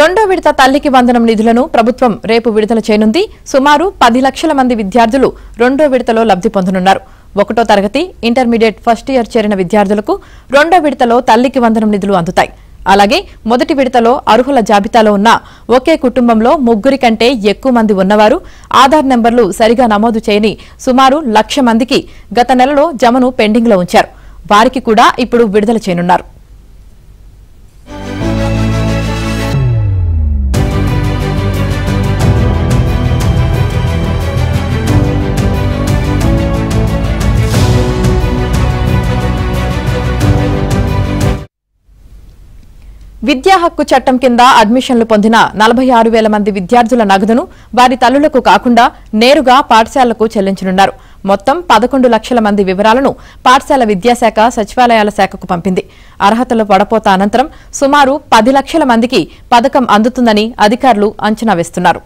రెండో విడత తల్లికి వందనం నిధులను ప్రభుత్వం రేపు విడుదల చేయనుంది. సుమారు 10 లక్షల మంది విద్యార్థులు రెండో విడతలో లబ్ధి పొందనున్నారు. ఒకటో తరగతి ఇంటర్మీడియట్ ఫస్ట్ ఇయర్ చేరిన విద్యార్థులకు రెండో విడతలో తల్లికి వందనం నిధులు అందుతాయి. అలాగే మొదటి విడతలో అర్హుల జాబితాలో ఉన్న ఒకే కుటుంబంలో ముగ్గురి కంటే ఎక్కువ మంది ఉన్నవారు ఆధార్ నెంబర్లు సరిగా నమోదు చేయని సుమారు 1,00,000 మందికి గత నెలలో జమను పెండింగ్లో ఉంచారు. వారికి కూడా ఇప్పుడు విడుదల చేయనున్నారు. విద్యా హక్కు చట్టం కింద అడ్మిషన్లు పొందిన 46,000 మంది విద్యార్థుల నగదును వారి తల్లులకు కాకుండా నేరుగా పాఠశాలలకు చెల్లించనున్నారు. మొత్తం 11 లక్షల మంది వివరాలను పాఠశాల విద్యాశాఖ సచివాలయాల శాఖకు పంపింది. అర్హతల వడపోత అనంతరం సుమారు 10 లక్షల మందికి పథకం అందుతుందని అధికారులు అంచనా వేస్తున్నారు.